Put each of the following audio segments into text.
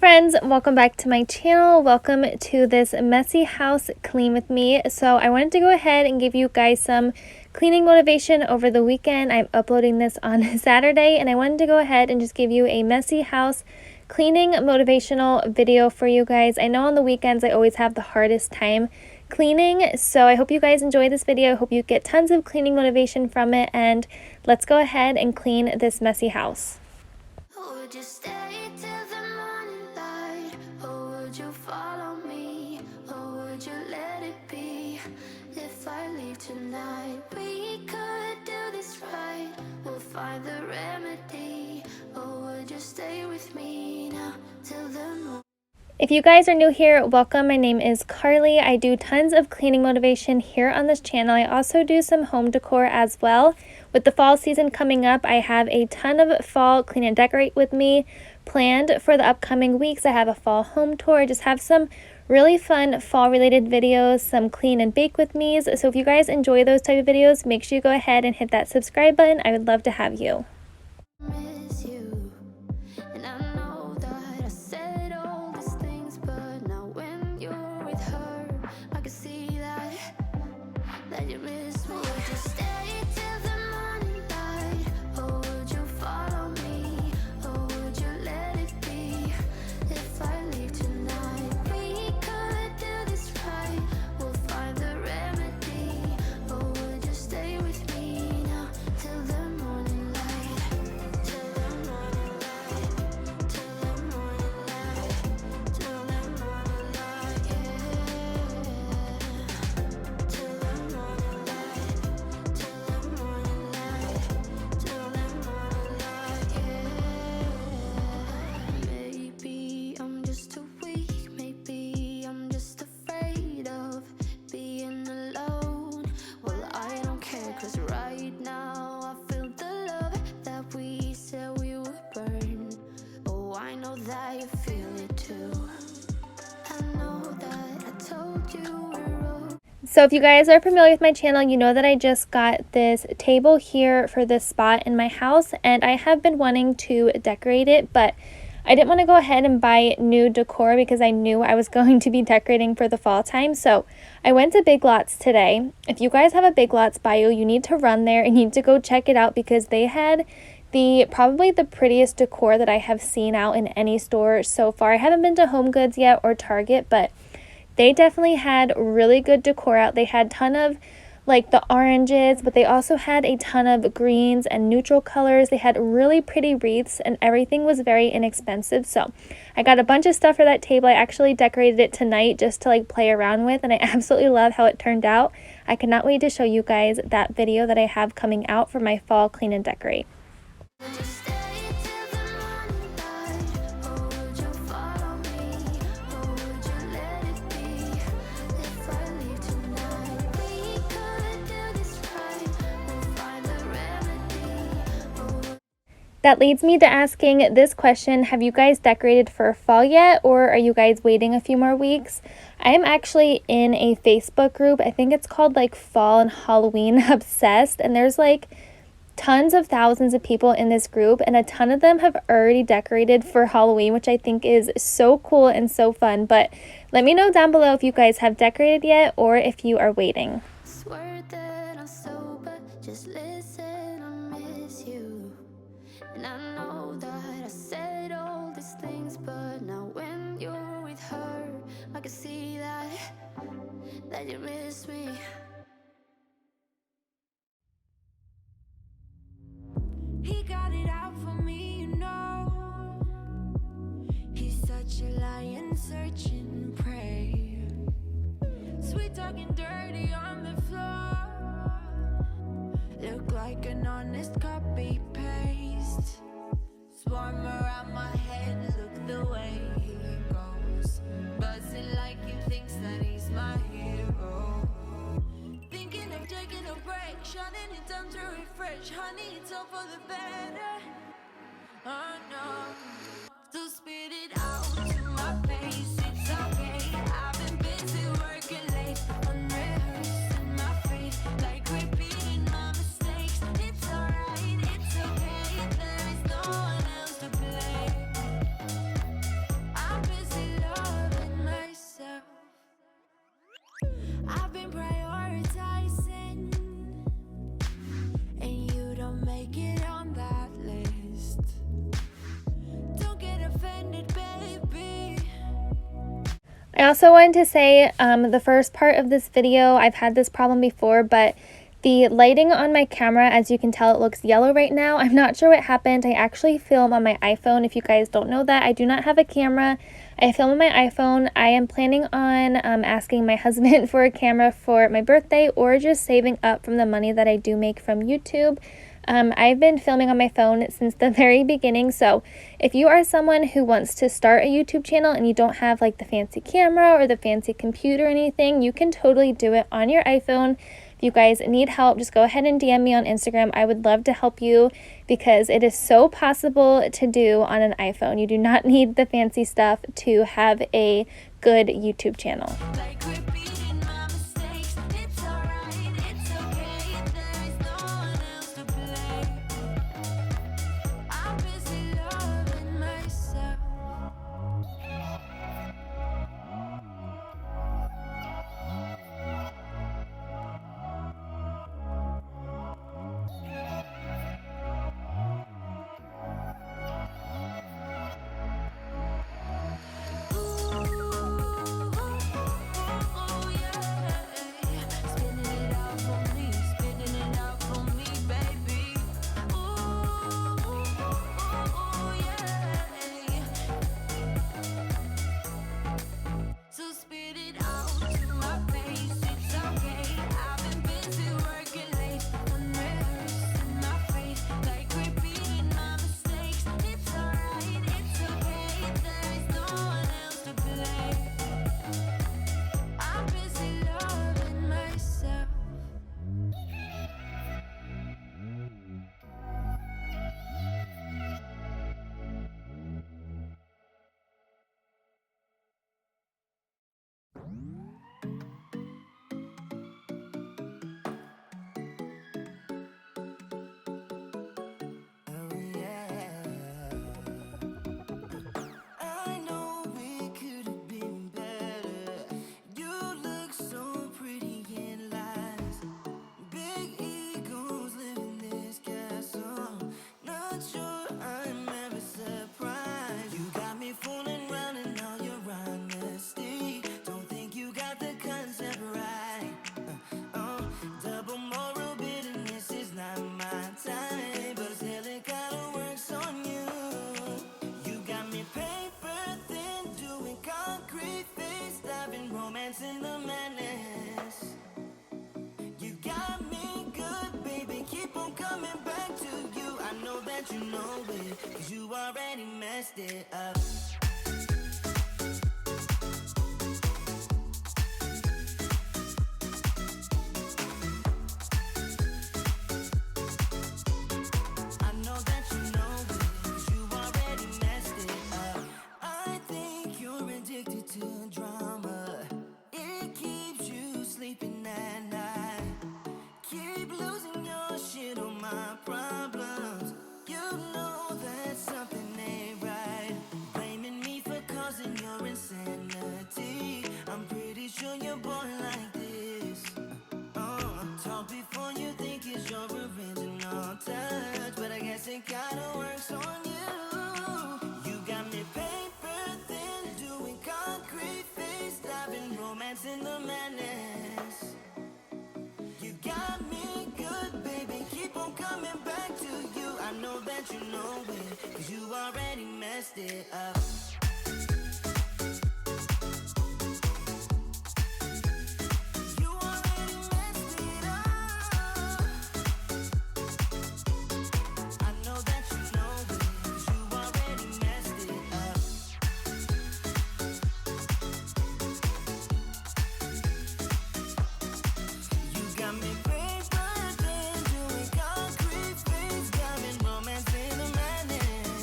friends, welcome back to my channel. Welcome to this messy house clean with me. So I wanted to go ahead and give you guys some cleaning motivation over the weekend. I'm uploading this on Saturday, and I wanted to go ahead and just give you a messy house cleaning motivational video for you guys. I know on the weekends I always have the hardest time cleaning, so I hope you guys enjoy this video. I hope you get tons of cleaning motivation from it, and let's go ahead and clean this messy house. Would you stay till the morning light, or would you follow me, or would you let it be? If I leave tonight, we could do this right, we'll find the remedy. Or would you stay with me now till the morning? If you guys are new here, welcome. My name is Carlie. I do tons of cleaning motivation here on this channel. I also do some home decor as well. With the fall season coming up, I have a ton of fall clean and decorate with me planned for the upcoming weeks. I have a fall home tour. I just have some really fun fall related videos, some clean and bake with me's. So if you guys enjoy those type of videos, make sure you go ahead and hit that subscribe button. I would love to have you. Miss you, and I know that I said all these things, but now when you're with her, I can see that you miss me. Would you stay till the morning light, or would you follow me, or would you let it be? If I leave tonight, we could do this right, we'll find the remedy. Or would you stay with me now till the morning light? Till the morning light, till the morning light, till the morning light, yeah. Till the morning light, till the morning light, till the morning light, yeah. Maybe I'm just too weak, maybe I'm just afraid of being alone. Well, I don't care, 'cause right now I feel the love that we said we would burn. Oh, I know that you feel it too. I know that I told you we're wrong. So if you guys are familiar with my channel, you know that I just got this table here for this spot in my house, and I have been wanting to decorate it, but I didn't want to go ahead and buy new decor because I knew I was going to be decorating for the fall time. So I went to Big Lots today. If you guys have a Big Lots bio, you need to run there and you need to go check it out, because they had probably the prettiest decor that I have seen out in any store so far. I haven't been to Home Goods yet or Target, but they definitely had really good decor out. They had a ton of like the oranges, but they also had a ton of greens and neutral colors. They had really pretty wreaths, and everything was very inexpensive. So I got a bunch of stuff for that table. I actually decorated it tonight just to like play around with, and I absolutely love how it turned out. I cannot wait to show you guys that video that I have coming out for my fall clean and decorate. Would you stay till the morning light, or would you follow me, or would you let it be? If I leave tonight, we could do this right, we'll find the remedy. That leads me to asking this question: have you guys decorated for fall yet, or are you guys waiting a few more weeks? I am actually in a Facebook group. I think it's called like Fall and Halloween Obsessed, and there's like tons of thousands of people in this group, and a ton of them have already decorated for Halloween, which I think is so cool and so fun. But let me know down below if you guys have decorated yet or if you are waiting. Swear that I'm sober, just listen, I miss you. And I know that I said all these things, but now when you're with her, I can see that you miss me. He got it out for me, you know. He's such a lion searching prey. Sweet talking dirty on the floor. Look like an honest copy paste. Swarm around my head, look the way he goes. Buzzing like he thinks that he's my hero. Thinking of taking a break, shutting it down to refresh. Honey, it's all for the better. Oh no, so spit it out to my face. It's okay, I've been busy working late, unrehearsed my fate, like repeating my mistakes. It's alright, it's okay, there is no one else to blame. I'm I also wanted to say the first part of this video, I've had this problem before, but the lighting on my camera, as you can tell, it looks yellow right now. I'm not sure what happened. I actually film on my iPhone. If you guys don't know that, I do not have a camera. I film on my iPhone. I am planning on asking my husband for a camera for my birthday, or just saving up from the money that I do make from YouTube. I've been filming on my phone since the very beginning, so if you are someone who wants to start a YouTube channel and you don't have like the fancy camera or the fancy computer or anything, you can totally do it on your iPhone. If you guys need help, just go ahead and DM me on Instagram. I would love to help you because it is so possible to do on an iPhone. You do not need the fancy stuff to have a good YouTube channel. You know it, 'cause you already messed it up. I know that you know it, 'cause you already messed it up. I think you're addicted to drama. It keeps you sleeping at night. Keep losing your shit on my problems. You know that something ain't right. Blaming me for causing your insanity. I'm pretty sure you're born like this. Talk before you think it's your original touch, but I guess it kinda works on you. You got me paper thin, doing concrete face, diving romance in the madness. You got me good, baby, keep on coming back to you. I know that you know it, 'cause you already messed it up. You already messed it up. I know that you know it, 'cause you already messed it up. You got me paper thin, doing concrete face, diving romance in the madness.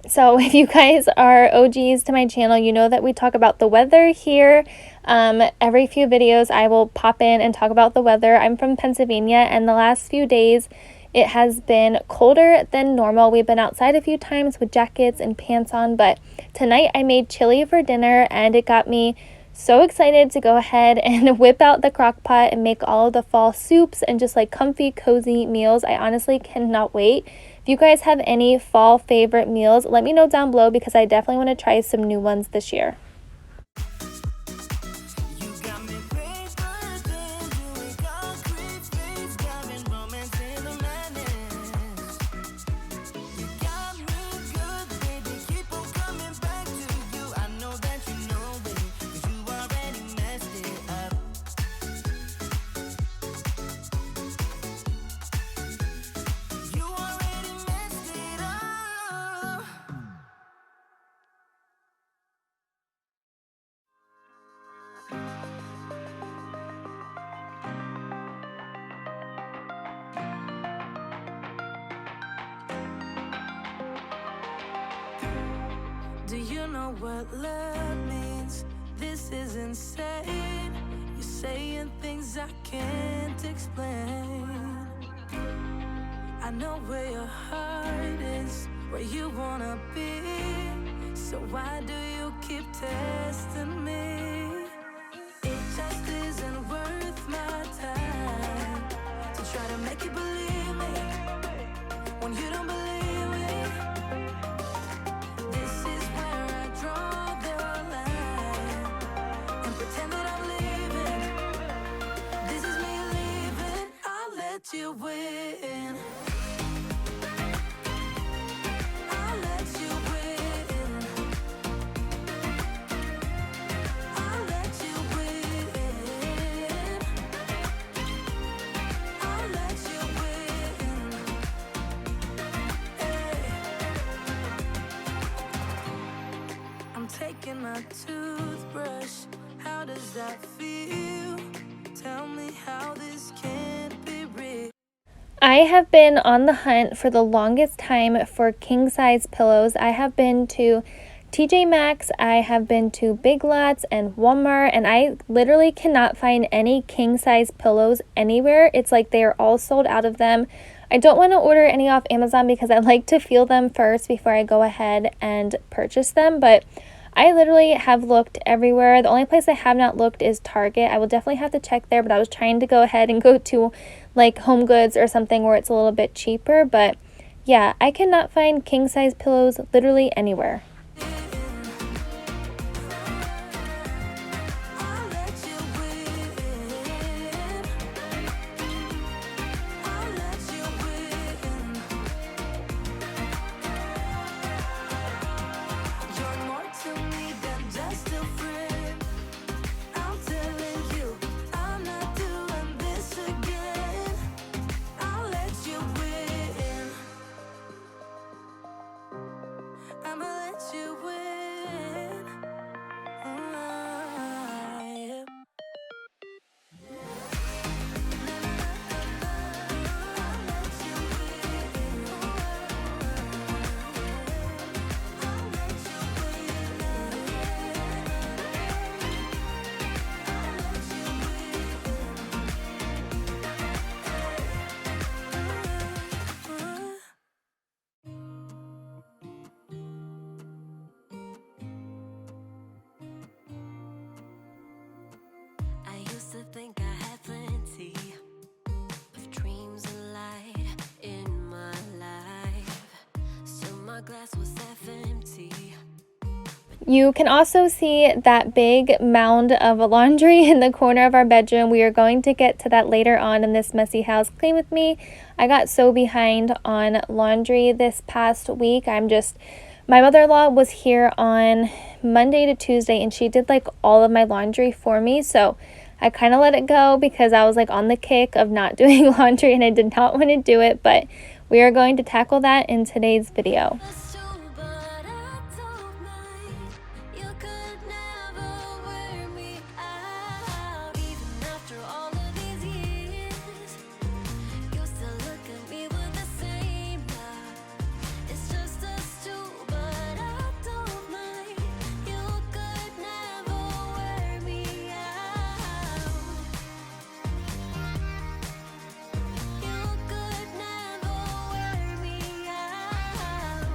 So if you guys are OGs to my channel, you know that we talk about the weather here. Every few videos I will pop in and talk about the weather. I'm from Pennsylvania, and the last few days it has been colder than normal. We've been outside a few times with jackets and pants on, but tonight I made chili for dinner, and it got me so excited to go ahead and whip out the crock pot and make all of the fall soups and just like comfy, cozy meals. I honestly cannot wait If you guys have any fall favorite meals, let me know down below because I definitely want to try some new ones this year. Do you know what love means? This is insane. You're saying things I can't explain. I know where your heart is, where you wanna be. So why do you keep testing me? It just isn't worth my time to try to make you believe me when you don't believe me. This is where I draw the line and pretend that I'm leaving. This is me leaving. I'll let you win. I'll let you win. I'll let you win. I'll let you win. Hey. I'm taking my toothbrush. How does that feel? Tell me how this can't be real. I have been on the hunt for the longest time for king size pillows. I have been to TJ Maxx, I have been to Big Lots and Walmart, and I literally cannot find any king size pillows anywhere. It's like they are all sold out of them. I don't want to order any off Amazon because I like to feel them first before I go ahead and purchase them, but I literally have looked everywhere. The only place I have not looked is Target. I will definitely have to check there, but I was trying to go ahead and go to like Home Goods or something where it's a little bit cheaper. But yeah, I cannot find king size pillows literally anywhere. I'll let you win. I'll let you win. You're more to me than just a friend. I'm telling you, I'm not doing this again. I'll let you win. I'ma let you win. Yeah. I used to think I had plenty of dreams and light in my life. Still my glass was half empty. You can also see that big mound of laundry in the corner of our bedroom. We are going to get to that later on in this messy house. Clean with me. I got so behind on laundry this past week. My mother-in-law was here on Monday to Tuesday and she did like all of my laundry for me. So I kind of let it go because I was like on the kick of not doing laundry and I did not want to do it. But we are going to tackle that in today's video. But I don't mind. You could never wear me out. Even after all of these years, you still look at me with the same love. It's just us two, but I don't mind. You could never wear me out. You could never wear me out.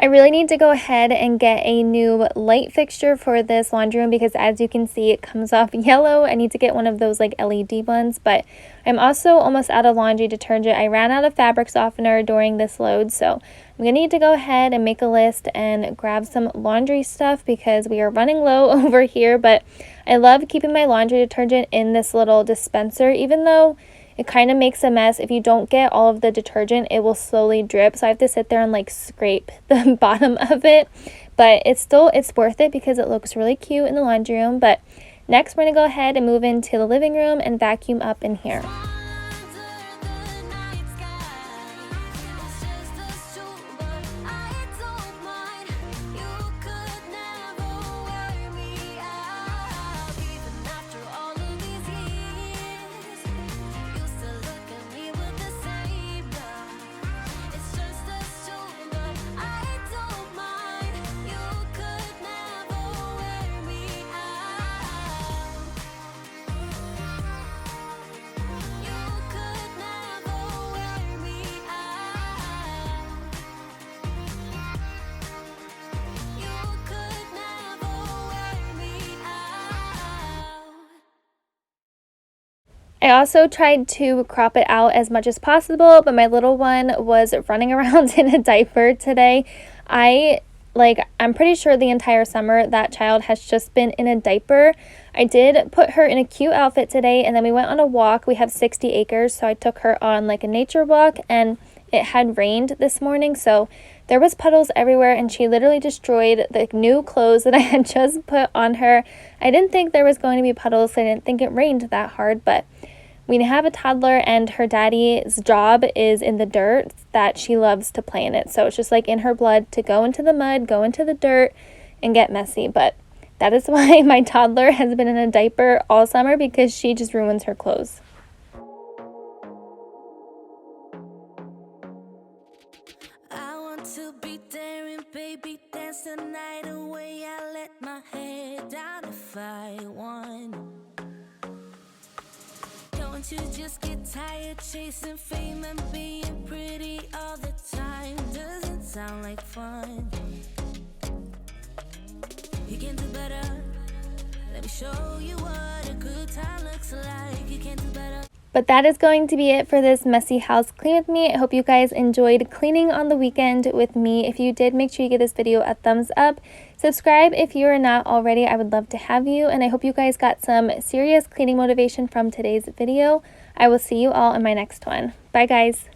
I really need to go ahead and get a new light fixture for this laundry room because as you can see, it comes off yellow. I need to get one of those like LED ones, but I'm also almost out of laundry detergent. I ran out of fabric softener during this load, so I'm gonna need to go ahead and make a list and grab some laundry stuff because we are running low over here. But I love keeping my laundry detergent in this little dispenser, even though it kind of makes a mess. If you don't get all of the detergent, it will slowly drip. So I have to sit there and like scrape the bottom of it. But it's worth it because it looks really cute in the laundry room. But next, we're going to go ahead and move into the living room and vacuum up in here. I also tried to crop it out as much as possible, but my little one was running around in a diaper today. I'm pretty sure the entire summer that child has just been in a diaper. I did put her in a cute outfit today, and then we went on a walk. We have 60 acres, so I took her on like a nature walk, and it had rained this morning, so there was puddles everywhere, and she literally destroyed the new clothes that I had just put on her. I didn't think there was going to be puddles, so I didn't think it rained that hard, but we have a toddler and her daddy's job is in the dirt, that she loves to play in it. So it's just like in her blood to go into the mud, go into the dirt, and get messy. But that is why my toddler has been in a diaper all summer, because she just ruins her clothes. I want to be there and baby dance the night away. I let my head down if I want. Don't you just get tired chasing fame and being pretty all the time? Doesn't sound like fun. You can do better. Let me show you what a good time looks like. You can do better. But that is going to be it for this messy house clean with me. I hope you guys enjoyed cleaning on the weekend with me. If you did, make sure you give this video a thumbs up. Subscribe if you are not already. I would love to have you. And I hope you guys got some serious cleaning motivation from today's video. I will see you all in my next one. Bye, guys.